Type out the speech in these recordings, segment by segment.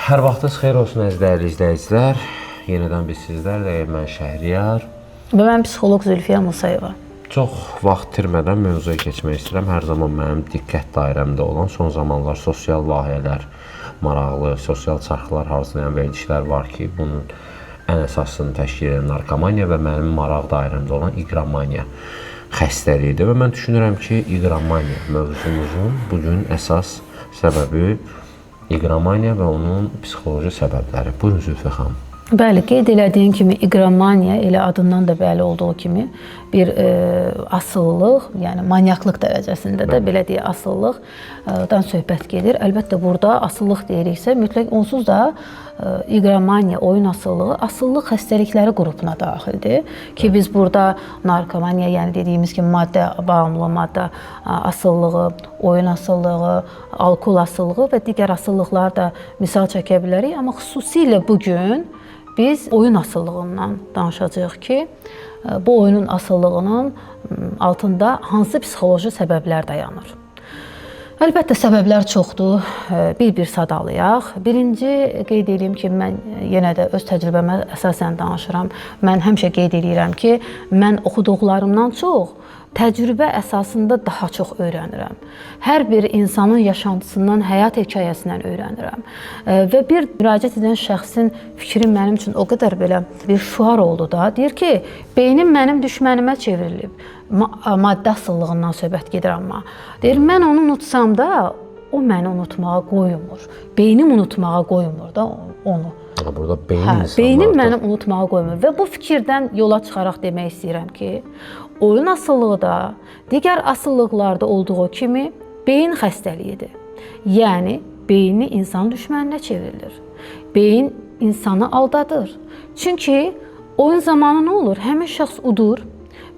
Hər vaxtınız xeyir olsun əziz dəyərli izləyicilər. Yenidən biz sizlərlə mən Şəhriyar və mən psixoloq Zülfiyə Musayeva. Çox vaxt itirmədən mövzuya keçmək istəyirəm. Hər zaman mənim diqqət dairəmdə olan son zamanlar sosial layihələr, maraqlı sosial çarxlar hazırlayan verilişlər var ki, bunun ən əsasını təşkil edən narkomaniya və mənim maraq dairəmdə olan iqramaniya xəstəliyidir. Və mən düşünürəm ki, iqramaniya mövzumuzun bugün əsas səbəbi iqramaniya və onun psixoloji səbəbləri. Buyurun Zülfiyə xanım. Bəli, qeyd elədiyim kimi iqramaniya elə adından da bəlli olduğu kimi bir asıllıq, yəni manyaklıq dərəcəsində də belə deyək asıllıqdan söhbət gedir. Əlbəttə burada asıllıq deyiriksə mütləq onsuz da iqramaniya, oyun asıllığı, asıllıq xəstəlikləri qrupuna daxildir ki, biz burada narkomaniya, yəni dediyimiz kimi maddə bağımlı, maddə asıllığı, oyun asıllığı, alkol asıllığı və digər asıllıqları da misal çəkə bilərik. Amma xüsusilə bugün biz oyun asıllığından danışacağıq ki, bu oyunun asıllığının altında hansı psixoloji səbəblər dayanır? Əlbəttə, səbəblər çoxdur. Bir-bir sadalayaq. Birinci, qeyd edeyim ki, mən yenə də öz təcrübəmə əsasən danışıram. Mən həmişə qeyd edirəm ki, mən oxuduqlarımdan çox təcrübə əsasında daha çox öyrənirəm. Hər bir insanın yaşantısından, həyat hekayəsindən öyrənirəm. Və bir müraciət edən şəxsin fikri mənim üçün o qədər belə bir şüar oldu da. Deyir ki, beynim mənim düşmənimə çevrilib. Maddə asıllığından söhbət gedir amma. Deyir, mən onu unutsam da, o məni unutmağa qoymur. Beynim unutmağa qoymur da onu. Burada beynim mənim unutmağa qoymur. Və bu fikirdən yola çıxaraq demək istəyirəm ki, oyun asıllığı da digər asıllıqlarda olduğu kimi beyin xəstəliyidir. Yəni, beyni insan düşməninə çevrilir. Beyin insanı aldadır. Çünki oyun zamanı nə olur? Həmin şəxs udur,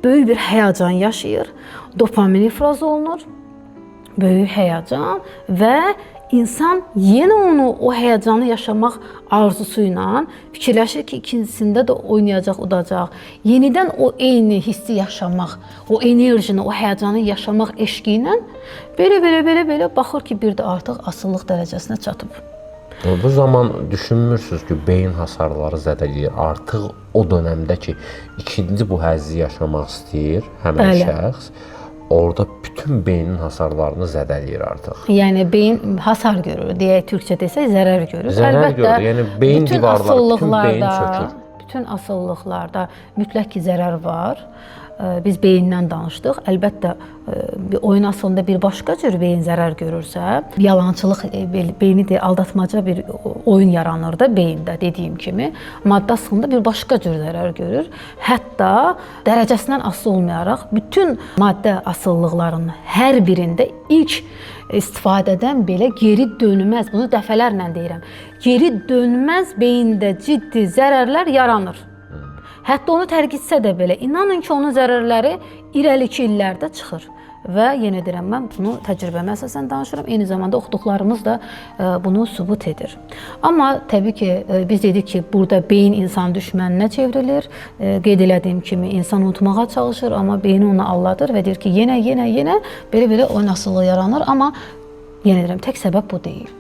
böyük bir həyəcan yaşayır, dopamin ifraz olunur, böyük həyəcan və İnsan yenə onu, o həyəcanı yaşamaq arzusu ilə fikirləşir ki, ikincisində də oynayacaq, udacaq. Yenidən o eyni hissi yaşamaq, o enerjini, o həyəcanı yaşamaq eşqi ilə belə baxır ki, bir də artıq asıllıq dərəcəsinə çatıb. Bu zaman düşünmürsünüz ki, beyin hasarları zədələyir. Artıq o dönəmdə ki, ikinci bu həzzi yaşamaq istəyir həmin şəxs. Orada bütün beynin hasarlarını zədələyir artıq. Yəni beyin hasar görür, deyək türkçə desək zərər görür. Zərər görür, yəni beyin divarları, bütün beyin çökür. Bütün asıllıqlarda mütləq ki, zərər var. Biz beyindən danışdıq. Əlbəttə, oyun asılında bir başqa cür beyin zərər görürsə, yalançılıq, beyni də aldatmaca bir oyun yaranır da beyində dediyim kimi. Maddə asılında bir başqa cür zərər görür. Hətta dərəcəsindən asılı olmayaraq bütün maddə asıllıqlarının hər birində ilk istifadədən belə geri dönməz, bunu dəfələrlə deyirəm, geri dönməz beyində ciddi zərərlər yaranır. Hətta onu tərk etsə də belə, inanın ki, onun zərərləri irəliki illərdə çıxır. Və yenə deyirəm, mən bunu təcrübəmə əsasən danışıram. Eyni zamanda oxuduqlarımız da bunu sübut edir. Amma təbii ki, biz dedik ki, burada beyin insan düşməninə çevrilir. Qeyd elədiyim kimi, insan unutmağa çalışır, amma beyni onu alladır və deyir ki, yenə belə oyun asıllığı yaranır. Amma yenə deyirəm, tək səbəb bu deyil.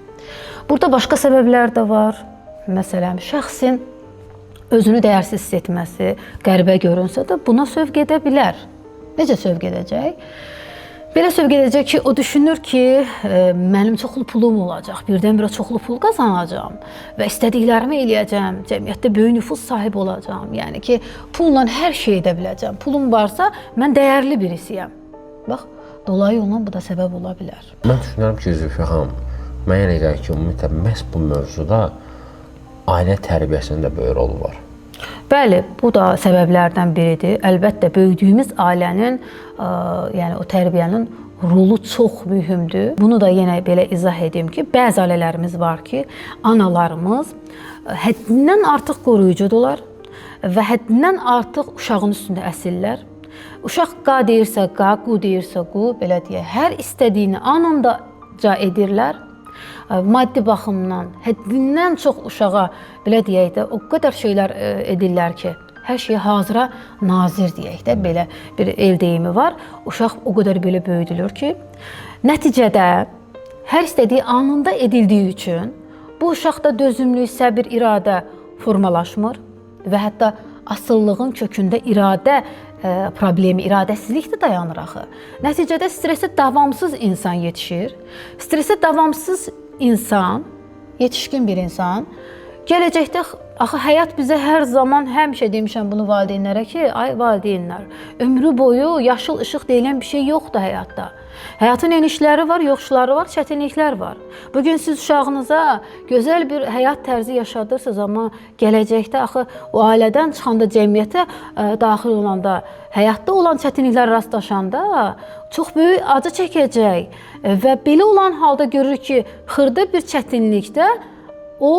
Burada başqa səbəblər də var. Məsələn, şəxsin özünü dəyərsiz hiss etməsi, qəribə görünsə də buna sövq edə bilər. Necə sövq edəcək? Belə sövq edəcək ki, o düşünür ki, mənim çoxlu pulum olacaq, birdən-birə çoxlu pul qazanacağam və istədiklərimi eləyəcəm, cəmiyyətdə böyük nüfuz sahibi olacağam. Yəni ki, pulla hər şey edə biləcəm. Pulum varsa, mən dəyərli birisiyəm. Bax, dolayı yolla bu da səbəb ola bilər. Mən düşünürəm ki, Zülfiyə xanım, mən elə gəlir ki, ümumiyyətlə, məhz bu mövzuda ailə tərbiyəsində böyük rolu var. Bəli, bu da səbəblərdən biridir. Əlbəttə, böyüdüyümüz ailənin, yəni o tərbiyənin rolu çox mühümdür. Bunu da yenə belə izah edeyim ki, bəzi ailələrimiz var ki, analarımız həddindən artıq qoruyucudular və həddindən artıq uşağın üstündə əsirlər. Uşaq qa deyirsə qa, qu deyirsə qu, belə deyək, hər istədiyini anındaca edirlər. Maddi baxımdan həddindən çox uşağa, belə deyək də, o qədər şeylər edirlər ki, hər şey hazıra nazir deyək də, belə bir ev deyimi var. Uşaq o qədər belə böyüdülür ki, nəticədə hər istədiyi anında edildiyi üçün bu uşaqda dözümlülük, səbir, iradə formalaşmır və hətta asıllığın kökündə iradə problemi, iradəsizlik də dayanır axı. Nəticədə stressə davamsız insan yetişir. Stressə davamsız insan, yetişkin bir insan, gələcəkdə axı həyat bizə hər zaman, həmişə demişəm bunu valideynlərə ki, ay valideynlər, ömrü boyu yaşıl işıq deyilən bir şey yoxdur həyatda. Həyatın enişləri var, yoxuşları var, çətinliklər var. Bugün siz uşağınıza gözəl bir həyat tərzi yaşadırsınız, amma gələcəkdə axı o ailədən çıxanda, cəmiyyətə daxil olanda, həyatda olan çətinliklər rastlaşanda çox böyük acı çəkəcək və belə olan halda görürük ki, xırda bir çətinlikdə o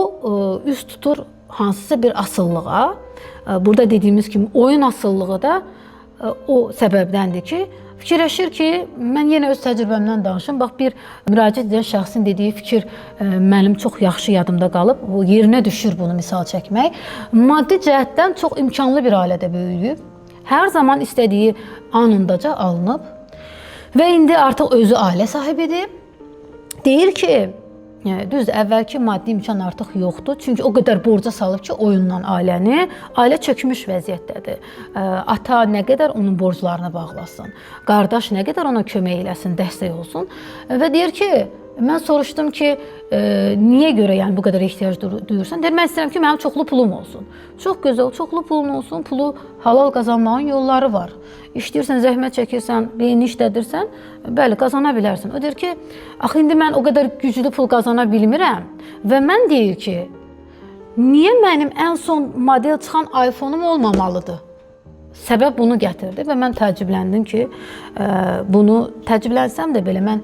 üst tutur hansısa bir asıllığa. Burada dediyimiz kimi oyun asıllığı da o səbəbdəndir ki, fikirləşir ki, mən yenə öz təcrübəmdən danışım. Bax, bir müraciət edən şəxsin dediyi fikir mənim çox yaxşı yadımda qalıb. O yerinə düşür bunu misal çəkmək. Maddi cəhətdən çox imkanlı bir ailədə böyüyüb. Hər zaman istədiyi anındaca alınıb və indi artıq özü ailə sahibidir. Deyir ki, düzdür, əvvəlki maddi imkan artıq yoxdur. Çünki o qədər borca salıb ki, oyundan ailəni, ailə çökmüş vəziyyətdədir. Ata nə qədər onun borclarını bağlasın, qardaş nə qədər ona kömək eləsin, dəstək olsun. Və deyir ki, mən soruşdum ki, niyə görə yəni bu qədər ehtiyac duyursan? Deyir, mən istəyirəm ki, mənim çoxlu pulum olsun. Çox gözəl, çoxlu pulun olsun, pulu halal qazanmağın yolları var. İşləyirsən, zəhmət çəkirsən, beynini işlədirsən, bəli, qazana bilərsən. O deyir ki, axı indi mən o qədər güclü pul qazana bilmirəm və mən deyir ki, niyə mənim ən son model çıxan iPhone-um olmamalıdır? Səbəb bunu gətirdi və mən təəccübləndim ki, bunu təəccüblənsəm də belə mən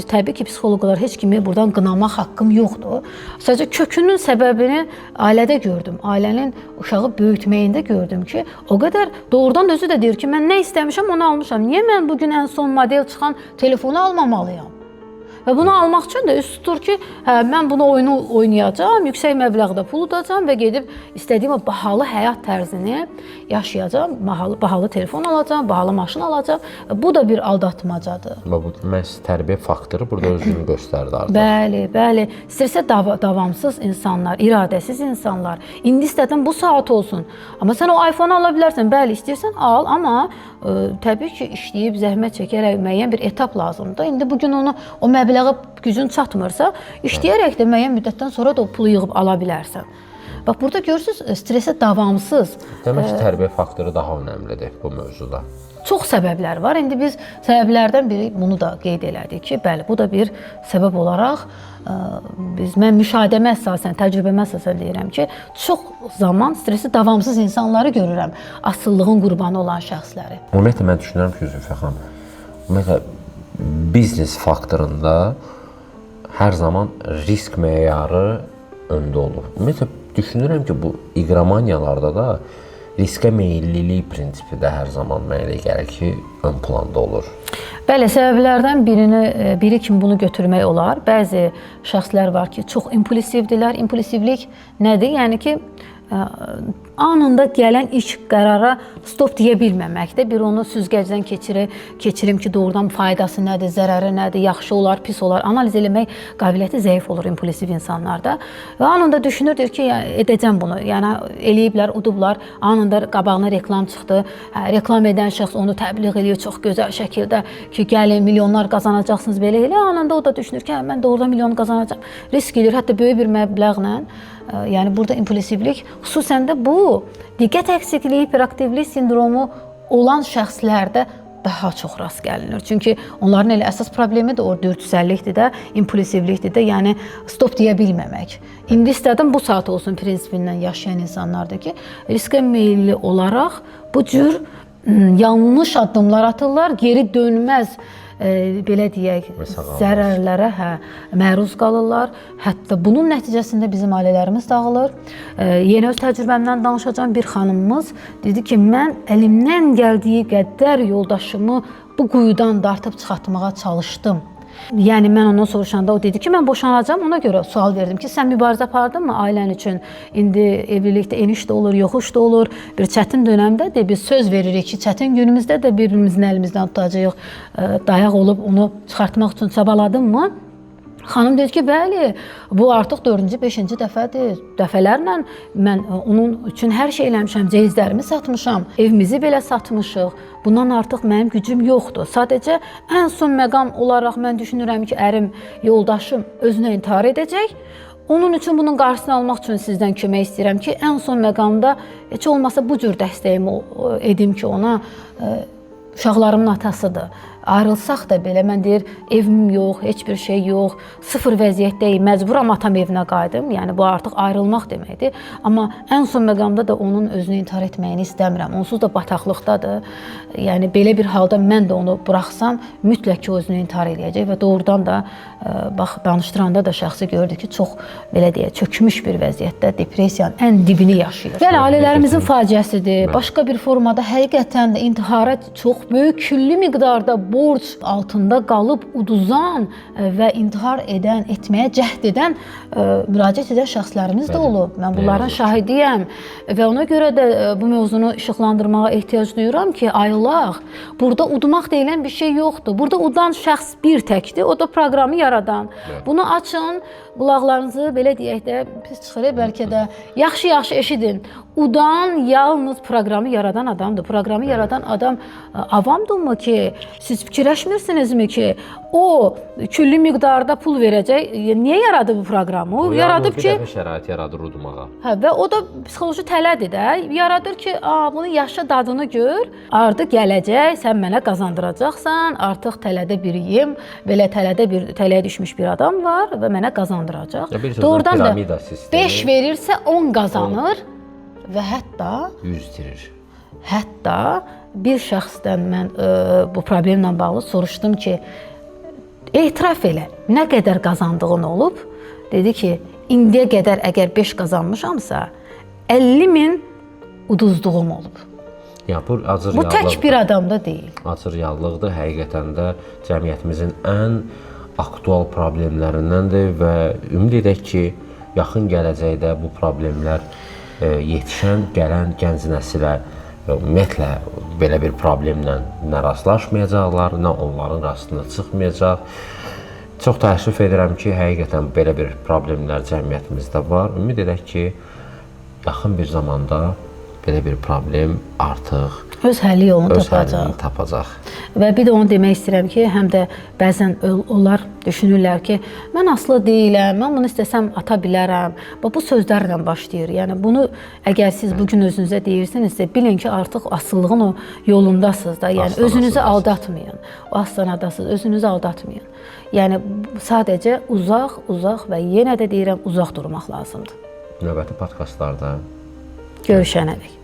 təbii ki, psixoloqlar heç kimi buradan qınamaq haqqım yoxdur. Sadəcə kökünün səbəbini ailədə gördüm. Ailənin uşağı böyütməyində gördüm ki, o qədər doğrudan özü də deyir ki, mən nə istəmişəm onu almışam. Niyə mən bugün ən son model çıxan telefonu almamalıyam? Və bunu almaq üçün də üst tutur ki, mən bunu oyunu oynayacağam, yüksək məbləğdə pul udacağam və gedib istədiyim o bahalı həyat tərzini yaşayacağam, bahalı telefon alacağam, bahalı maşın alacağam. Bu da bir aldatmacadır. Və bu məhz tərbiyə faktoru burada özünü göstərdi artıq. Bəli, bəli. Stressə davamsız insanlar, iradəsiz insanlar. İndi istədim bu saat olsun. Amma sən o iPhone ala bilərsən. Bəli, istəyirsən al, amma təbii ki, işləyib, zəhmət çəkərək müəyyən bir etap lazımdır. İndi bugün onu o məbləğə gücün çatmırsa, işləyərək də müəyyən müddətdən sonra da o pulu yığıb ala bilərsən. Bax, burada görürsünüz, stressə davamsız. Demək ki, tərbiyə faktoru daha önəmlidir bu mövzuda. Çox səbəblər var. İndi biz səbəblərdən biri bunu da qeyd elədik ki, bəli, bu da bir səbəb olaraq mən müşahidəmə əsasən, təcrübəmə əsasən deyirəm ki, çox zaman stresi davamsız insanları görürəm, asıllığın qurbanı olan şəxsləri. Ümumiyyətlə, mən düşünürəm ki, Zülfə xanım, ümumiyyətlə, biznes faktorunda hər zaman risk meyarı öndə olur. Ümumiyyətlə, düşünürəm ki, bu iqramaniyalarda da riskə meyillilik prinsipi də hər zaman mənə gəlir ki, ön planda olur. Bəli, səbəblərdən biri kimi bunu götürmək olar. Bəzi şəxslər var ki, çox impulsivdirlər. İmpulsivlik nədir? Yəni ki, anında gələn ilk qərara stop deyə bilməməkdir. Bir onu süzgəcdən keçirim ki, doğrudan faydası nədir, zərəri nədir, yaxşı olar, pis olar. Analiz eləmək qabiliyyəti zəif olur impulsiv insanlarda. Və anında düşünürdür ki, edəcəm bunu. Yəni eləyiblər, udublar. Anında qabağına reklam çıxdı. Reklam edən şəxs onu təbliğ eləyir çox gözəl şəkildə ki, gəlin milyonlar qazanacaqsınız belə elə. Anında o da düşünür ki, mən doğrudan milyon qazanacağam. Risk eləyir, hətta böyük bir məbləğlə. Yəni burada impulsivlik, xüsusən də bu diqqət əksikliyi, hiperaktivlik sindromu olan şəxslərdə daha çox rast gəlinir. Çünki onların elə əsas problemi də o dürtüsəllikdir də, impulsivlikdir də, yəni stop deyə bilməmək. İndi istədim bu saat olsun prinsipindən yaşayan insanlardır ki, riskə meyilli olaraq bu cür yanlış addımlar atırlar, geri dönməz belə deyək, zərərlərə məruz qalırlar. Hətta bunun nəticəsində bizim ailələrimiz dağılır. Yenə öz təcrübəmdən danışacağım, bir xanımımız dedi ki, mən əlimdən gəldiyi qədər yoldaşımı bu quyudan dartıb çıxartmağa çalışdım. Yəni mən ondan soruşanda o dedi ki, mən boşanacağam, ona görə sual verdim ki, sən mübarizə apardınmı ailən üçün? İndi evlilikdə eniş də olur, yoxuş da olur, bir çətin dönəmdədir. Biz söz veririk ki, çətin günümüzdə də birimizin əlimizdən tutacağıq, dayaq olub onu çıxartmaq üçün çabaladınmı? Xanım dedi ki, bəli, bu artıq 4-cü, 5-ci dəfədir. Dəfələrlə mən onun üçün hər şey eləmişəm, cehizlərimi satmışam, evimizi belə satmışıq. Bundan artıq mənim gücüm yoxdur. Sadəcə ən son məqam olaraq mən düşünürəm ki, ərim, yoldaşım özünə intihar edəcək. Onun üçün bunun qarşısını almaq üçün sizdən kömək istəyirəm ki, ən son məqamda heç olmasa bu cür dəstəyimi edim ki, ona uşaqlarımın atasıdır. Ayrılsaq da belə, mən deyir, evim yox, heç bir şey yox, sıfır vəziyyətdəyim, məcburam atam evinə qayıdım. Yəni, bu artıq ayrılmaq deməkdir. Amma ən son məqamda da onun özünü intihar etməyini istəmirəm. Onsuz da bataqlıqdadır. Yəni, belə bir halda mən də onu buraxsam, mütləq ki, özünü intihar edəcək və doğrudan da, bax, danışdıranda da şəxsi gördük ki, çox, belə deyək, çökmüş bir vəziyyətdə depressiyanın ən dibini yaşayır. Yəni, ailələrimizin faciəsidir. Başqa bir formada həqiqətən də intihara çox böyük külli miqdarda borc altında qalıb uduzan və intihar edən, etməyə cəhd edən, müraciət edən şəxslərimiz də olub. Mən bunların şahidiyəm və ona görə də bu mövzunu işıqlandırmağa ehtiyac duyuram ki, ayılaq. Burada udmaq deyilən bir şey yoxdur. Burada udan şəxs bir təkdir, o da proqramı yaradan. Bunu açın, qulaqlarınızı belə deyək də, pis çıxır, bəlkə də yaxşı-yaxşı eşidin. Udan yalnız proqramı yaradan adamdır. Proqramı yaradan adam avamdırmı ki, siz fikirləşmirsinizmi ki, o külli miqdarda pul verəcək? Niyə yaradı bu proqramı? O yaradıb ki, bir dəfə şərait yaradır udmağa. Hə, və o da psixoloji tələdir də. Yaradır ki, bunu yaşa dadını gör. Artıq gələcək, sən mənə qazandıracaqsan. Artıq tələdə biriyim. Belə tələyə düşmüş bir adam var və mənə qazandıracaq. Doğrudan da 5 verirsə 10 qazanır. Və hətta 100 itirir. Hətta bir şəxsdən mən bu problemlə bağlı soruşdum ki, etiraf elə, nə qədər qazandığın olub? Dedi ki, indiyə qədər əgər 5 qazanmışamsa, 50.000 uduzduğum olub. Ya, bu acı Bu tək bir adamda deyil. Acı reallıqdır. Həqiqətən də cəmiyyətimizin ən aktual problemlərindəndir və ümid edək ki, yaxın gələcəkdə bu problemlər yetişən, gələn gənc nəsilə ümumiyyətlə belə bir problemlə nə rastlaşmayacaqlar, nə onların rastına çıxmayacaq. Çox təəssüf edirəm ki, həqiqətən belə bir problemlər cəmiyyətimizdə var. Ümid edək ki, yaxın bir zamanda belə bir problem artıq öz həlli yolunu tapacaq. Və bir də onu demək istəyirəm ki, həm də bəzən onlar düşünürlər ki, mən asılı deyiləm, mən bunu istəsəm ata bilərəm. Bu sözlərlə başlayır. Yəni bunu əgər siz bugün özünüzə deyirsinizsə, bilin ki, artıq asıllığın o yolundasınız da. Yəni özünüzü aldatmayın. O astanadasınız, özünüzü aldatmayın. Yəni sadəcə uzaq və yenə də deyirəm, uzaq durmaq lazımdır. Növbəti podkastlarda görüşənədək.